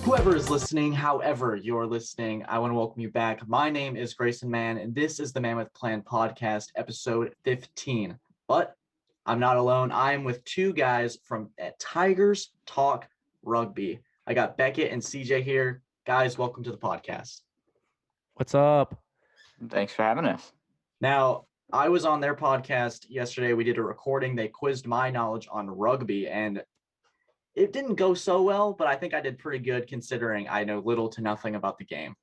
Whoever is listening, however you're listening, I want to welcome you back. My name is Grayson Mann, and this is the Man with Plan podcast, episode 15. But I'm not alone. I am with two guys from Tigers Talk Rugby. I got Beckett and CJ here. Guys, welcome to the podcast. What's up? Thanks for having us. Now, I was on their podcast yesterday. We did a recording. They quizzed my knowledge on rugby, and it didn't go so well, but I think I did pretty good considering I know little to nothing about the game.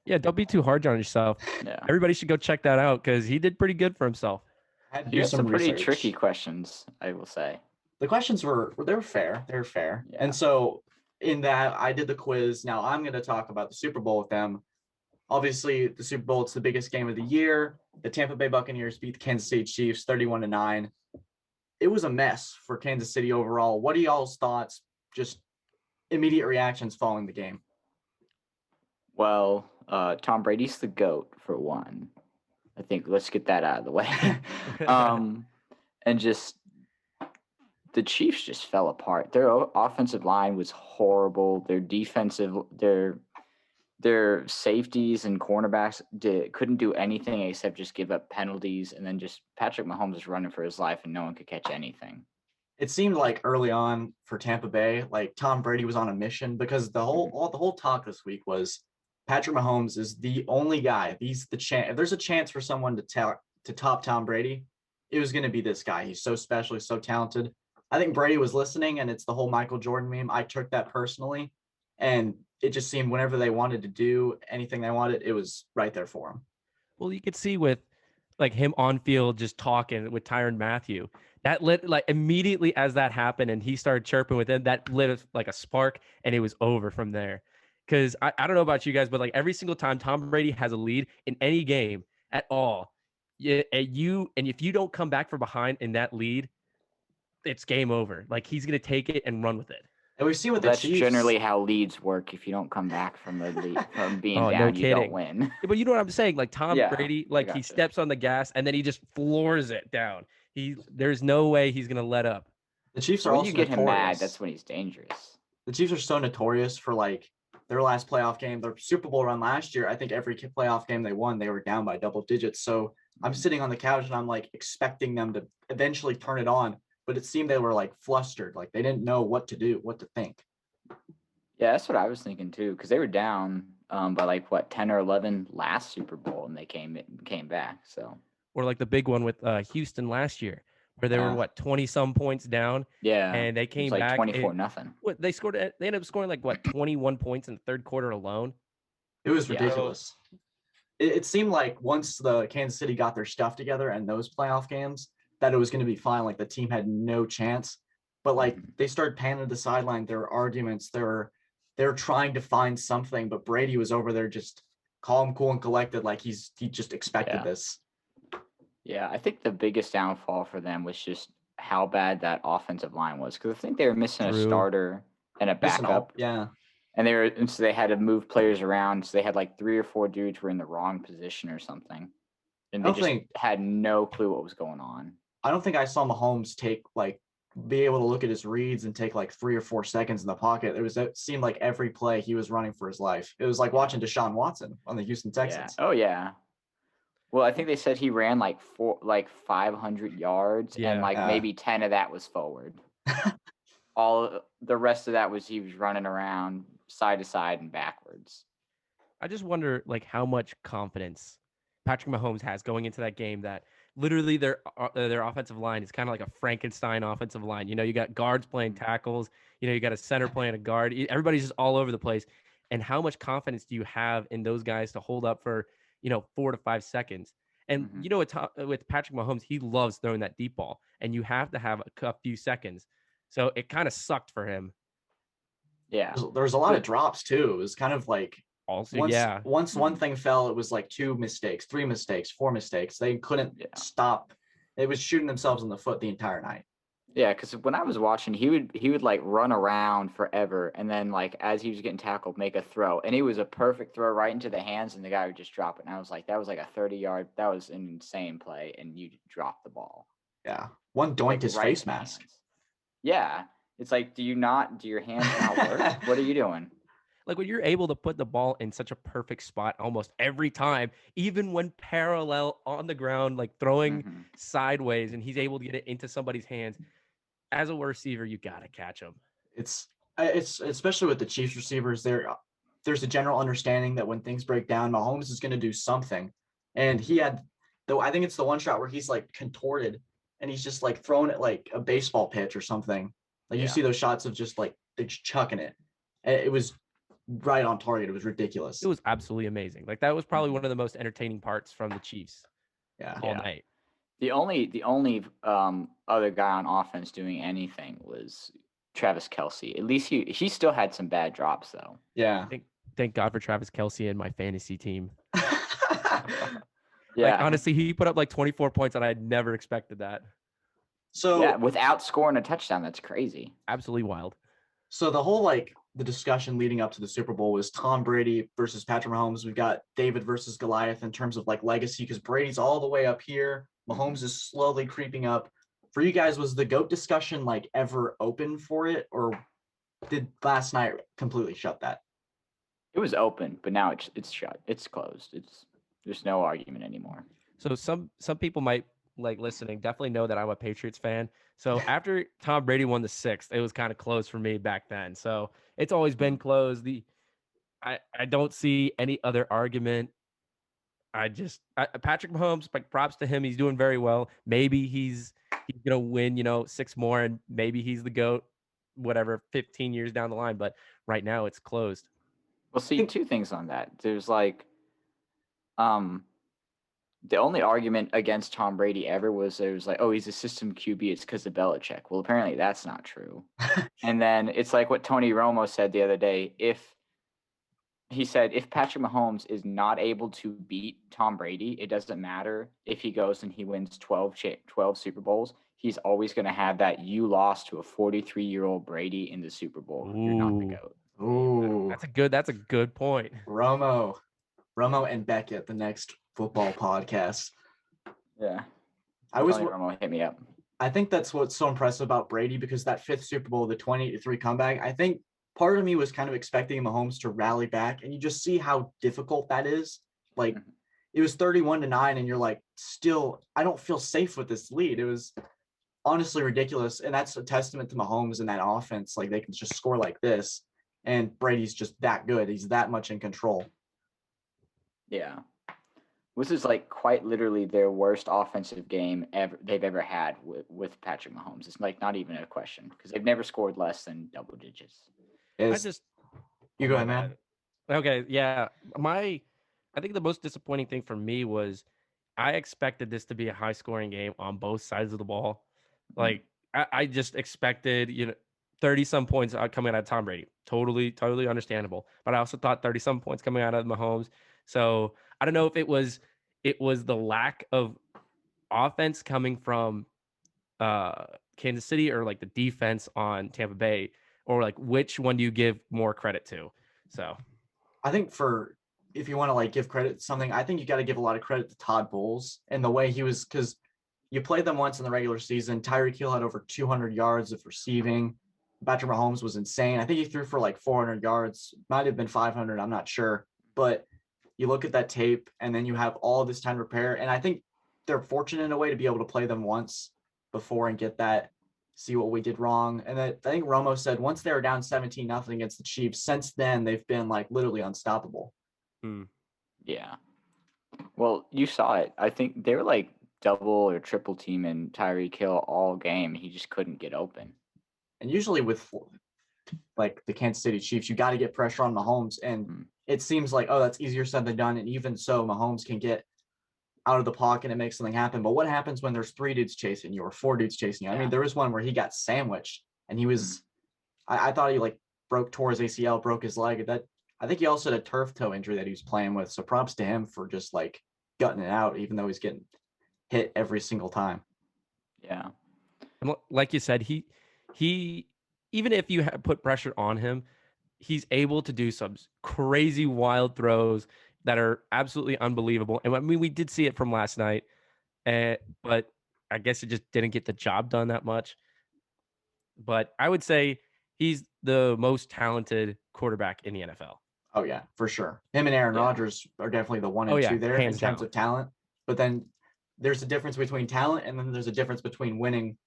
Yeah, don't be too hard on yourself. Yeah. Everybody should go check that out because he did pretty good for himself. I had to You do had some pretty research. tricky questions, I will say. The questions they were fair. They were fair. Yeah. And so in that, I did the quiz. Now I'm going to talk about the Super Bowl with them. Obviously, the Super Bowl, it's the biggest game of the year. The Tampa Bay Buccaneers beat the Kansas City Chiefs 31-9. It was a mess for Kansas City overall. What are y'all's thoughts? Just immediate reactions following the game. Well, Tom Brady's the GOAT for one. I think let's get that out of the way. And just the Chiefs just fell apart. Their offensive line was horrible. Their defensive, their safeties and cornerbacks couldn't do anything except just give up penalties. And then just Patrick Mahomes was running for his life and no one could catch anything. It seemed like early on for Tampa Bay, like Tom Brady was on a mission because the whole talk this week was Patrick Mahomes is the only guy. He's the chance. If there's a chance for someone to top Tom Brady, it was going to be this guy. He's so special. He's so talented. I think Brady was listening, and it's the whole Michael Jordan meme. I took that personally, and it just seemed whenever they wanted to do anything they wanted, it was right there for him. Well, you could see with like him on field just talking with Tyrann Mathieu. That lit like immediately as that happened and he started chirping with him, that lit like a spark and it was over from there. Because I don't know about you guys, but like every single time Tom Brady has a lead in any game at all, and if you don't come back from behind in that lead, it's game over. Like he's gonna take it and run with it. And we've seen with That's the Chiefs. generally how leads work. If you don't come back from the lead, from being Oh, no down, you don't kidding. win. Yeah, but you know what I'm saying? Like Tom Yeah, Brady, I like he gotcha. steps on the gas and then he just floors it down. There's no way he's gonna let up. The Chiefs are When also you get him notorious. mad, that's when he's dangerous. The Chiefs are so notorious for like their last playoff game, their Super Bowl run last year. I think every playoff game they won, they were down by double digits. So I'm sitting on the couch and I'm like expecting them to eventually turn it on, but it seemed they were like flustered, like they didn't know what to do, what to think. Yeah, that's what I was thinking too, because they were down by like 10 or 11 last Super Bowl, and they came back. So Or like the big one with Houston last year, where they were 20 some points down. yeah, And they it came was like back 24-0. What they scored? They ended up scoring like 21 points in the third quarter alone. It was Yeah. ridiculous. It seemed like once the Kansas City got their stuff together and those playoff games, that it was going to be fine. Like the team had no chance, but like they started panning to the sideline. There were arguments. They were trying to find something, but Brady was over there just calm, cool, and collected. Like he just expected this. Yeah, I think the biggest downfall for them was just how bad that offensive line was, because I think they were missing a starter and a backup. Yeah. And so they had to move players around. So they had like 3 or 4 dudes were in the wrong position or something, and they just had no clue what was going on. I don't think I saw Mahomes be able to look at his reads and take like 3 or 4 seconds in the pocket. It seemed like every play he was running for his life. It was like watching Deshaun Watson on the Houston Texans. Yeah. Oh yeah. Well, I think they said he ran like 500 yards, and maybe 10 of that was forward. All the rest of that was he was running around side to side and backwards. I just wonder like how much confidence Patrick Mahomes has going into that game that literally their offensive line is kind of like a Frankenstein offensive line. You know, you got guards playing tackles, you know, you got a center playing a guard. Everybody's just all over the place. And how much confidence do you have in those guys to hold up for, 4 to 5 seconds? And, with Patrick Mahomes, he loves throwing that deep ball, and you have to have a few seconds. So it kind of sucked for him. Yeah. There's a lot of drops too. It was kind of like also, once one thing fell, it was like 2 mistakes, 3 mistakes, 4 mistakes. They couldn't stop. It was shooting themselves in the foot the entire night. Yeah, because when I was watching, he would like run around forever, and then like as he was getting tackled, make a throw, and it was a perfect throw right into the hands, and the guy would just drop it. And I was like, that was like a 30-yard. That was an insane play, and you dropped the ball. Yeah, one doinked his face mask. Yeah, it's like, do your hands not work? What are you doing? Like when you're able to put the ball in such a perfect spot almost every time, even when parallel on the ground, like throwing sideways, and he's able to get it into somebody's hands. As a receiver, you gotta catch him. It's especially with the Chiefs receivers. There's a general understanding that when things break down, Mahomes is going to do something, and he had though I think it's the one shot where he's like contorted and he's just like throwing it like a baseball pitch or something. Like you see those shots of just like they're just chucking it. And it was right on target. It was ridiculous. It was absolutely amazing. Like that was probably one of the most entertaining parts from the Chiefs. All night. The only other guy on offense doing anything was Travis Kelce. At least he still had some bad drops though. Yeah. Thank God for Travis Kelce and my fantasy team. Yeah. Like honestly, he put up like 24 points, and I had never expected that. So without scoring a touchdown, that's crazy. Absolutely wild. So the whole the discussion leading up to the Super Bowl was Tom Brady versus Patrick Mahomes. We've got David versus Goliath in terms of like legacy, because Brady's all the way up here. Mahomes is slowly creeping up. For you guys, was the GOAT discussion like ever open for it, or did last night completely shut that? It was open, but now it's shut. It's closed. There's no argument anymore. So some people might like listening definitely know that I'm a Patriots fan. So after Tom Brady won the 6th, it was kind of closed for me back then. So it's always been closed. I don't see any other argument. Patrick Mahomes, like props to him. He's doing very well. Maybe he's gonna win, 6 more, and maybe he's the GOAT, whatever, 15 years down the line. But right now it's closed. Well, see, 2 things on that. There's like, the only argument against Tom Brady ever was there was like, oh, he's a system QB. It's because of Belichick. Well, apparently that's not true. And then it's like what Tony Romo said the other day. If Patrick Mahomes is not able to beat Tom Brady, it doesn't matter if he goes and he wins 12 Super Bowls. He's always going to have that you lost to a 43-year-old Brady in the Super Bowl. Ooh. You're not the GOAT. Ooh. That's a good point. Romo and Beckett, the next football podcast. Yeah. Tony Romo hit me up. I think that's what's so impressive about Brady, because that 5th Super Bowl, the 28-3 comeback, I think part of me was kind of expecting Mahomes to rally back, and you just see how difficult that is. Like it was 31-9, and you're like, still, I don't feel safe with this lead. It was honestly ridiculous, and that's a testament to Mahomes and that offense. Like they can just score like this, and Brady's just that good. He's that much in control. Yeah. This is like quite literally their worst offensive game they've ever had with Patrick Mahomes. It's like not even a question, because they've never scored less than double digits. You go ahead, man. Okay, yeah. I think the most disappointing thing for me was I expected this to be a high scoring game on both sides of the ball. Like I just expected, 30 some points coming out of Tom Brady. Totally understandable. But I also thought 30 some points coming out of Mahomes. So I don't know if it was the lack of offense coming from Kansas City, or like the defense on Tampa Bay, or like which one do you give more credit to? So I think if you want to like give credit to something, I think you got to give a lot of credit to Todd Bowles and the way he was, because you played them once in the regular season. Tyreek Hill had over 200 yards of receiving. Patrick Mahomes was insane. I think he threw for like 400 yards, might have been 500. I'm not sure, but you look at that tape and then you have all this time to prepare. And I think they're fortunate in a way to be able to play them once before and get that, see what we did wrong. And I think Romo said once they were down 17-0 against the Chiefs, since then they've been like literally unstoppable. Yeah. Well, you saw it. I think they were like double or triple teaming Tyreek Hill all game. He just couldn't get open. And usually with like the Kansas City Chiefs, you got to get pressure on Mahomes. And it seems like, oh, that's easier said than done. And even so, Mahomes can get out of the pocket and make something happen. But what happens when there's 3 dudes chasing you or 4 dudes chasing you? I mean, there was one where he got sandwiched and he was, I thought he like tore his ACL, broke his leg. I think he also had a turf toe injury that he was playing with. So props to him for just like gutting it out, even though he's getting hit every single time. Yeah. And like you said, he even if you put pressure on him, he's able to do some crazy wild throws that are absolutely unbelievable. And I mean, we did see it from last night, but I guess it just didn't get the job done that much. But I would say he's the most talented quarterback in the NFL. Oh yeah, for sure. Him and Aaron Yeah. Rodgers are definitely the 1 and Oh, 2 yeah, there in hands terms down. of talent. But then there's a difference between talent, and then there's a difference between winning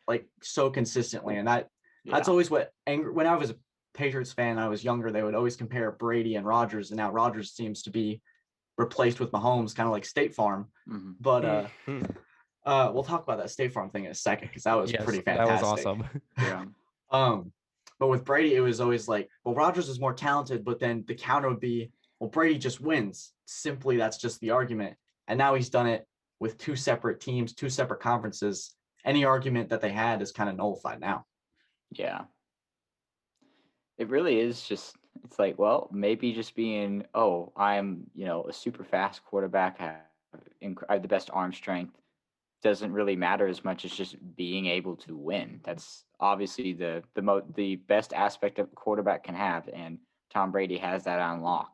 like so consistently. And that's Yeah. always what when I was a Patriots fan, I was younger, they would always compare Brady and Rodgers, and now Rodgers seems to be replaced with Mahomes, kind of like State Farm. Mhm. But Mhm. we'll talk about that State Farm thing in a second because that was Yes, pretty that was fantastic. awesome. Yeah. But with Brady, it was always like, well, Rodgers is more talented, but then the counter would be, well, Brady just wins. Simply, that's just the argument. And now he's done it with 2 separate teams, 2 separate conferences. Any argument that they had is kind of nullified now. Yeah. It really is just, it's like, well, maybe just being, oh, I'm, a super fast quarterback, I have the best arm strength, doesn't really matter as much as just being able to win. That's obviously the best aspect of a quarterback can have, and Tom Brady has that on lock.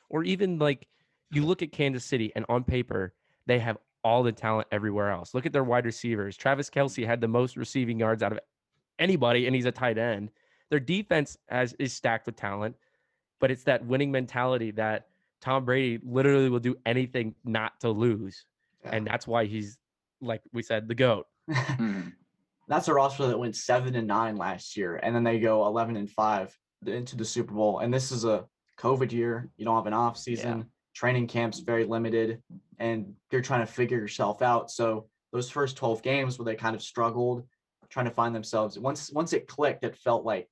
Or even like you look at Kansas City, and on paper, they have all the talent everywhere else. Look at their wide receivers. Travis Kelce had the most receiving yards out of anybody, and he's a tight end. Their defense is stacked with talent, but it's that winning mentality that Tom Brady literally will do anything not to lose. Yeah. And that's why he's, like we said, the GOAT. Mhm. That's a roster that went 7-9 last year, and then they go 11-5 into the Super Bowl. And this is a COVID year. You don't have an off season. Yeah. Training camp's very limited, and you're trying to figure yourself out. So those first 12 games where they kind of struggled, trying to find themselves. Once it clicked, it felt like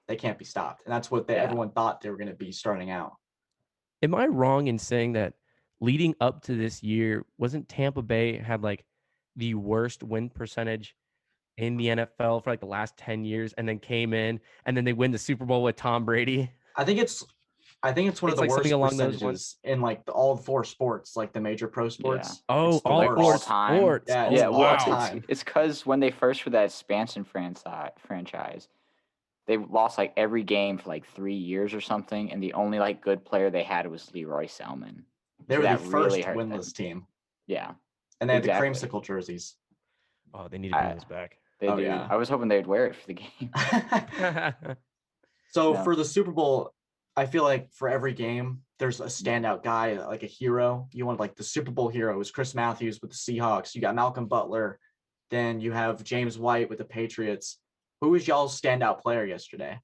they can't be stopped, and that's what everyone thought they were going to be starting out. Am I wrong in saying that leading up to this year, wasn't Tampa Bay had like the worst win percentage in the NFL for like the last 10 years, and then came in and then they win the Super Bowl with Tom Brady? I think it's one of the It's like something worst along those ones. percentages in like all 4 sports, like the major pro sports. Oh, It's the all worst. four All time. sports. Yeah, Oh, it's Yeah, all well, time. it's because when they first were that expansion franchise, they lost like every game for like 3 years or something, and the only like good player they had was Leroy Selman. They So were the that really first hurt winless them. team, Yeah, and they had exactly. the creamsicle jerseys. Oh, they need to bring those back. They Oh, do. yeah. I was hoping they'd wear it for the game. So No. for the Super Bowl, I feel like for every game, there's a standout guy, like a hero. You want like the Super Bowl hero is Chris Matthews with the Seahawks. You got Malcolm Butler. Then you have James White with the Patriots. Who was y'all's standout player yesterday?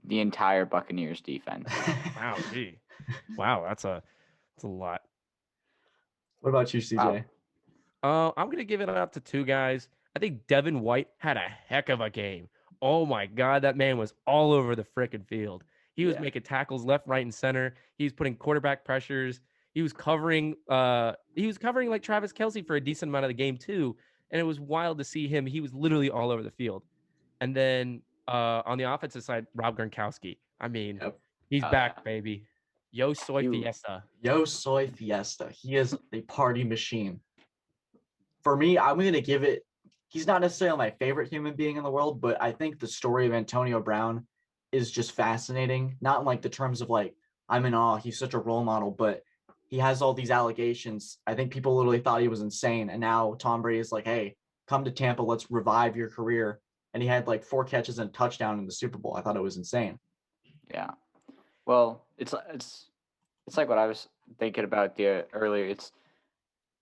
The entire Buccaneers defense. Wow, gee. Wow, that's a lot. What about you, CJ? I'm gonna give it up to 2 guys. I think Devin White had a heck of a game. Oh my God, that man was all over the frickin' field. He was Yeah. making tackles left, right, and center. He was putting quarterback pressures. He was covering like Travis Kelce for a decent amount of the game too. And it was wild to see him. He was literally all over the field. And then on the offensive side, Rob Gronkowski. I mean, Yep. he's back, baby. Yo soy fiesta. Yo soy fiesta. He is a party machine. For me, I'm going to give it, he's not necessarily my favorite human being in the world, but I think the story of Antonio Brown is just fascinating. Not in like the terms of like, I'm in awe, he's such a role model, but he has all these allegations. I think people literally thought he was insane. And now Tom Brady is like, hey, come to Tampa, let's revive your career. And he had like 4 catches and a touchdown in the Super Bowl. I thought it was insane. Yeah. Well, it's like what I was thinking about earlier. It's,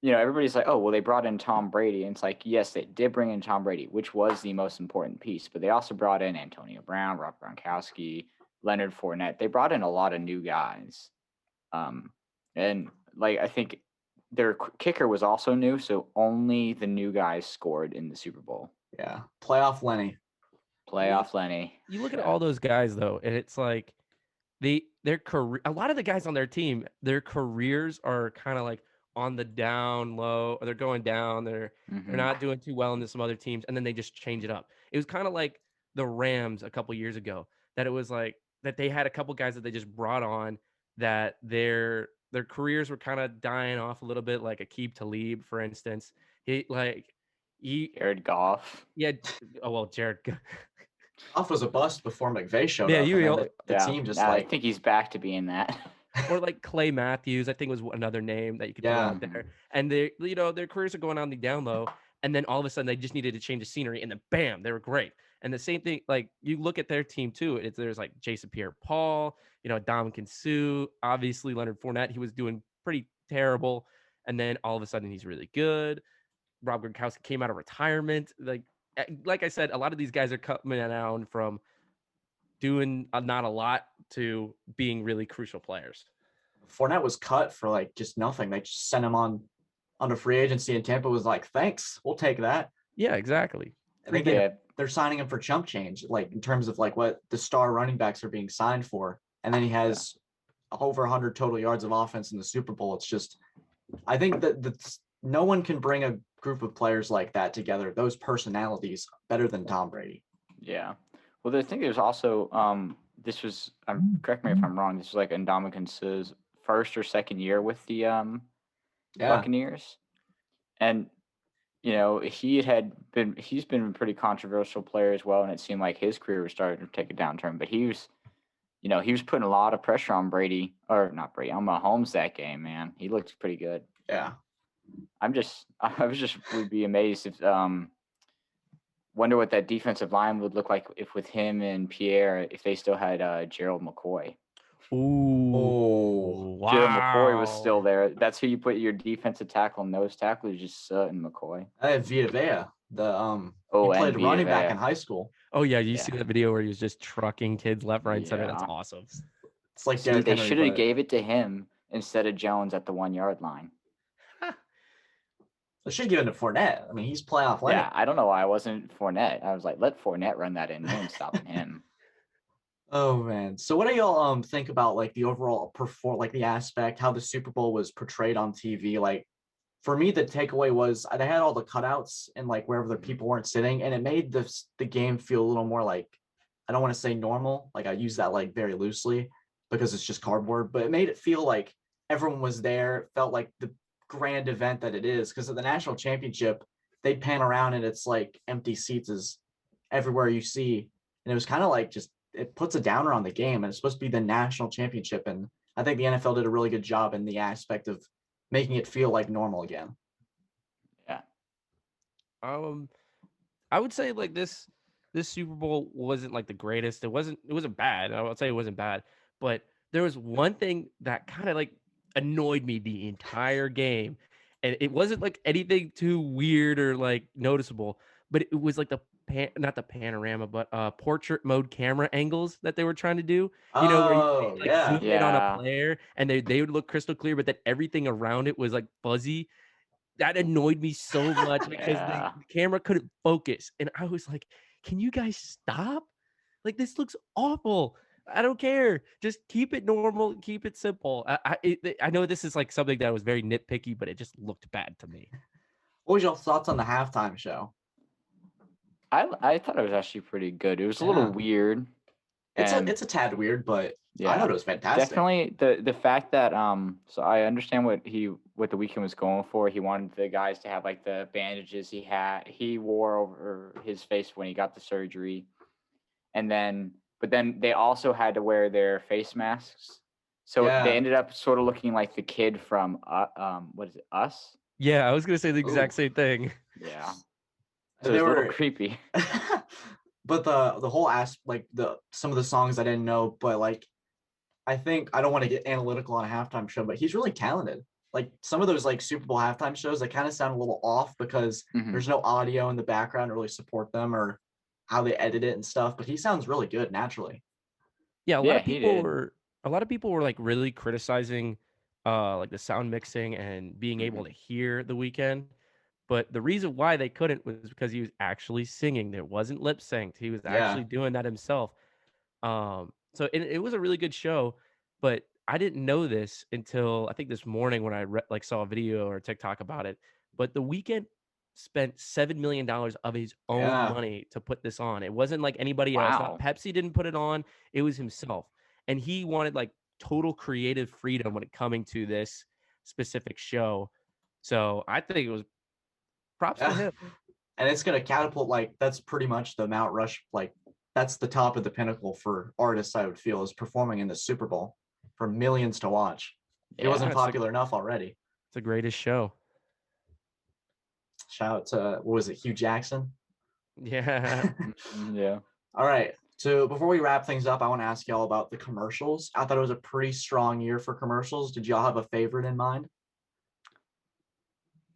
everybody's like, oh, well, they brought in Tom Brady. And it's like, yes, they did bring in Tom Brady, which was the most important piece. But they also brought in Antonio Brown, Rob Gronkowski, Leonard Fournette. They brought in a lot of new guys. And like, I think their kicker was also new. So only the new guys scored in the Super Bowl. Yeah. Playoff Lenny. Lenny. You look at all those guys though, and it's like their career. A lot of the guys on their team, their careers are kind of like on the down low, or they're going down. They're not doing too well into some other teams, and then they just change it up. It was kind of like the Rams a couple years ago, that it was like that they had a couple guys that they just brought on that their careers were kind of dying off a little bit, like Aqib Talib, for instance. Jared Goff. Yeah. Oh well, Jared. Goff was a bust before McVay showed Yeah, up. you the team just I think he's back to being that. Or like Clay Matthews, I think was another name that you could throw out there. And they, their careers are going on the down low, And then all of a sudden they just needed to change the scenery, and then bam, they were great. And the same thing, like you look at their team too. There's like Jason Pierre-Paul, Dominican Sue, obviously Leonard Fournette. He was doing pretty terrible, and then all of a sudden he's really good. Rob Gronkowski came out of retirement. Like I said, a lot of these guys are coming down from doing not a lot to being really crucial players. Fournette was cut for like just nothing. They just sent him on under free agency, and Tampa was like, "Thanks, we'll take that." Yeah, exactly. I think they're signing him for chump change, like in terms of like what the star running backs are being signed for, and then he has over 100 total yards of offense in the Super Bowl. It's just, I think that no one can bring a group of players like that together, those personalities, better than Tom Brady. Yeah. Well, I think there's also this was correct me if I'm wrong. This was like Ndamukong Suh's first or second year with the Buccaneers, and he's been a pretty controversial player as well, and it seemed like his career was starting to take a downturn. But he was putting a lot of pressure on Brady, or not Brady, on Mahomes that game. Man, he looked pretty good. Yeah. Would be amazed if wonder what that defensive line would look like if with him and Pierre, if they still had Gerald McCoy. Ooh, wow. Gerald McCoy was still there. That's who you put your defensive tackle and nose tackle is just Sutton McCoy. I have Vita Vea. He played running back in high school. Oh yeah, you see that video where he was just trucking kids left, right, and center. That's awesome. It's like they should have gave it to him instead of Jones at the 1 yard line. They should give it to Fournette. I mean, he's playoff winning. Yeah, I don't know why I wasn't Fournette. I was like, let Fournette run that in. No one's stopping him. Oh man. So what do y'all think about like the overall the aspect, how the Super Bowl was portrayed on TV? Like for me, the takeaway was they had all the cutouts and like wherever the people weren't sitting, and it made the game feel a little more like, I don't want to say normal. Like I use that like very loosely because it's just cardboard, but it made it feel like everyone was there. It felt like the grand event that it is, because of the national championship, they pan around and it's like empty seats is everywhere you see. And it was kind of like just, it puts a downer on the game, and it's supposed to be the national championship. And I think the NFL did a really good job in the aspect of making it feel like normal again. Yeah. I would say like this Super Bowl wasn't like the greatest. It wasn't bad. I would say it wasn't bad, but there was one thing that kind of like annoyed me the entire game, and it wasn't like anything too weird or like noticeable, but it was like not the panorama, but portrait mode camera angles that they were trying to do. Where you zoom in on a player and they would look crystal clear, but then everything around it was like fuzzy. That annoyed me so much because the camera couldn't focus, and I was like, "Can you guys stop? Like this looks awful." I don't care. Just keep it normal. Keep it simple. I know this is like something that was very nitpicky, but it just looked bad to me. What was your thoughts on the halftime show? I thought it was actually pretty good. It was a little weird. It's a tad weird, but I thought it was fantastic. Definitely the fact that so I understand what the Weeknd was going for. He wanted the guys to have like the bandages he wore over his face when he got the surgery, but then they also had to wear their face masks. So they ended up sort of looking like the kid from what is it, Us? Yeah, I was gonna say the exact same thing. Yeah. So they were a little creepy. But the whole like some of the songs I didn't know, but like I think I don't want to get analytical on a halftime show, but he's really talented. Like some of those like Super Bowl halftime shows, they kind of sound a little off because there's no audio in the background to really support them or how they edit it and stuff. But he sounds really good naturally. Yeah, a lot of people were like really criticizing like the sound mixing and being able to hear the Weeknd. But the reason why they couldn't was because he was actually singing. There wasn't lip synced. He was actually doing that himself. So it was a really good show, but I didn't know this until I think this morning when I saw a video or a TikTok about it. But the Weeknd spent $7 million of his own money to put this on. It wasn't like anybody else. Pepsi didn't put it on. It was himself. And he wanted like total creative freedom when it coming to this specific show. So I think it was props to him. And it's going to catapult, like, that's pretty much the Mount Rush, like, that's the top of the pinnacle for artists, I would feel, is performing in the Super Bowl for millions to watch. It wasn't popular enough already. It's the greatest show. Shout out to, what was it, Hugh Jackson? Yeah. Yeah. All right. So before we wrap things up, I want to ask y'all about the commercials. I thought it was a pretty strong year for commercials. Did y'all have a favorite in mind?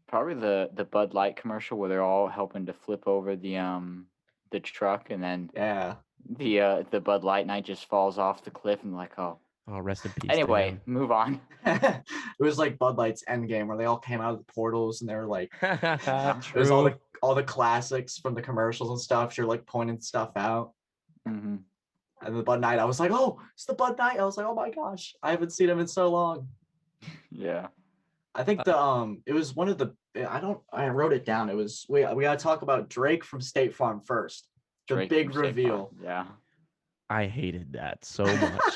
Probably the Bud Light commercial where they're all helping to flip over the truck, and then Yeah. the Bud Light night just falls off the cliff, and like, oh. Oh, rest in peace. Anyway, move on. It was like Bud Light's Endgame where they all came out of the portals and they were like, Dan. it was True. all the classics from the commercials and stuff. You're like pointing stuff out. Hmm. And the Bud Light, I was like, oh, it's the Bud Light. I was like, oh my gosh, I haven't seen him in so long. Yeah. I think it was one of the, I wrote it down. It was, we got to talk about Drake from State Farm first. The Drake big from State reveal. Farm. Yeah. I hated that so much.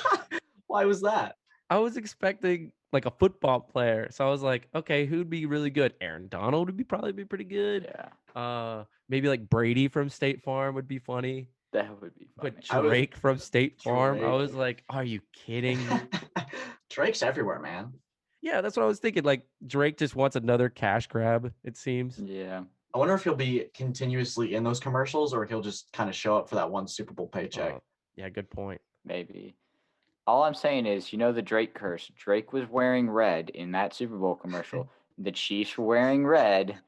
Why was that? I was expecting like a football player. So I was like, okay, who'd be really good? Aaron Donald would probably be pretty good. Yeah. Maybe like Brady from State Farm would be funny. That would be funny. But Drake from State Farm, I Drake. was like, are you kidding me? Drake's everywhere, man. Yeah, that's what I was thinking. Like Drake just wants another cash grab, it seems. Yeah. I wonder if he'll be continuously in those commercials or he'll just kind of show up for that one Super Bowl paycheck. Yeah, good point. Maybe. All I'm saying is, the Drake curse. Drake was wearing red in that Super Bowl commercial. The Chiefs were wearing red.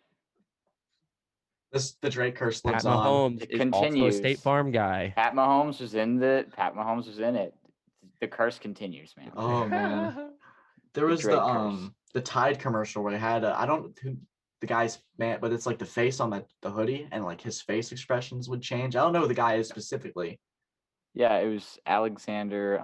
The Drake curse lives Pat on. Mahomes It is also a continues. State Farm guy. Pat Mahomes was in it. The curse continues, man. Oh man. There was Drake curse. the Tide commercial where they had I don't who the guy's man, but it's like the face on the hoodie and like his face expressions would change. I don't know who the guy is specifically. Yeah, it was Alexander.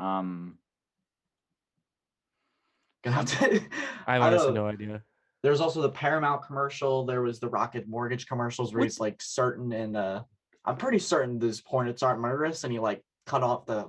Gonna have to, I have don't honestly know. no idea. There was also the Paramount commercial. There was the Rocket Mortgage commercials where he's like certain and I'm pretty certain these hornets aren't murderous and he like cut off the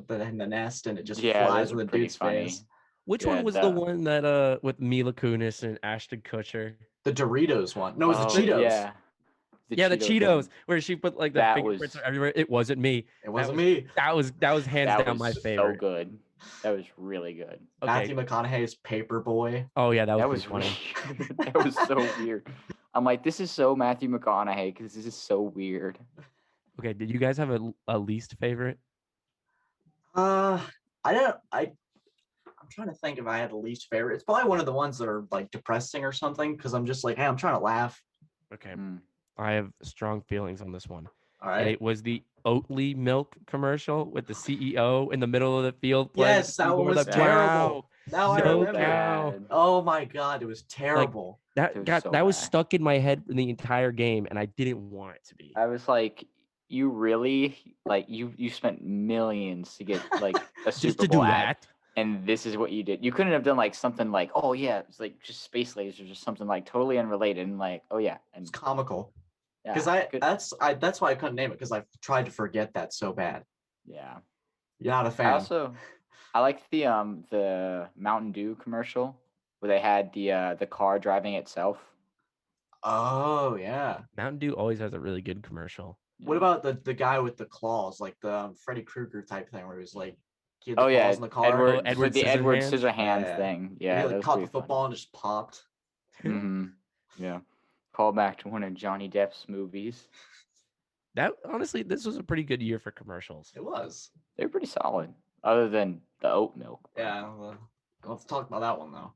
nest and it just flies in the dude's face. Which Yeah, one was the one that with Mila Kunis and Ashton Kutcher? The Doritos one. No, it was the Cheetos. Yeah. The Cheetos, one. where she put like the That fingerprints was- everywhere. It wasn't me. It wasn't me. That was hands That down was my so favorite. good. That was really good. Okay. Matthew McConaughey's Paper Boy. Oh yeah, That was was funny. weird. That was so weird. I'm like, this is so Matthew McConaughey because this is so weird. Okay, did you guys have a least favorite? I'm trying to think if I had a least favorite. It's probably one of the ones that are like depressing or something because I'm just like, hey, I'm trying to laugh. Okay, Mm. I have strong feelings on this one. All And right. it was the Oatly milk commercial with the CEO in the middle of the field. playing Yes, the that one keyboard, was like, terrible. Now I so remember. bad. Oh my god, it was terrible. That It was got so that was bad. stuck in my head in the entire game, and I didn't want it to be. I was like, you really you spent millions to get like a Just Super to do Bowl ad, that. and this is what you did. You couldn't have done like something like, oh yeah, it's like just space lasers or something like totally unrelated, and like, oh yeah, and It's comical. yeah, Because that's why I couldn't name it because I've tried to forget that so bad. yeah. You're not a fan. I liked the Mountain Dew commercial where they had the car driving itself. Oh yeah. Mountain Dew always has a really good commercial. What Yeah. about the guy with the claws, like the Freddy Krueger type thing, where he was like, he had the Oh yeah, claws in the car. Edward, Edward with the Edward Scissorhands? Scissorhands Yeah. thing. He Yeah, like that was caught the pretty funny. football and just popped. Mm-hmm. Yeah. Call back to one of Johnny Depp's movies. That honestly, this was a pretty good year for commercials. It was. They're pretty solid, other than the oat milk. Yeah. Let's talk about that one though.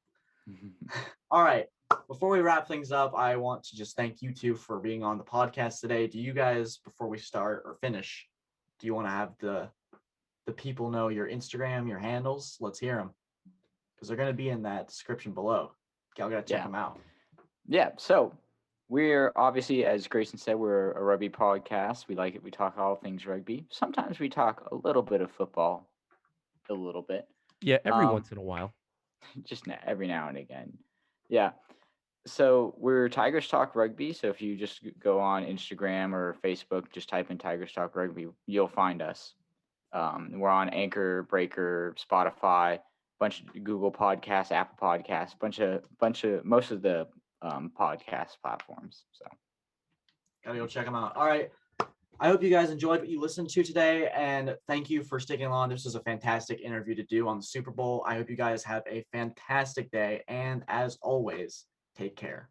All right. Before we wrap things up, I want to just thank you two for being on the podcast today. Do you guys, before we start or finish, do you want to have the people know your Instagram, your handles? Let's hear them because they're going to be in that description below. Y'all got to check them out. Yeah. So we're obviously, as Grayson said, we're a rugby podcast. We like it. We talk all things rugby. Sometimes we talk a little bit of football, a little bit. Yeah, every once in a while. Just every now and again. Yeah. So we're Tigers Talk Rugby. So if you just go on Instagram or Facebook, just type in Tigers Talk Rugby, you'll find us. We're on Anchor, Breaker, Spotify, bunch of Google Podcasts, Apple Podcasts, bunch of most of the podcast platforms. So Gotta go check them out. All right. I hope you guys enjoyed what you listened to today, and thank you for sticking along. This was a fantastic interview to do on the Super Bowl. I hope you guys have a fantastic day, and as always, take care.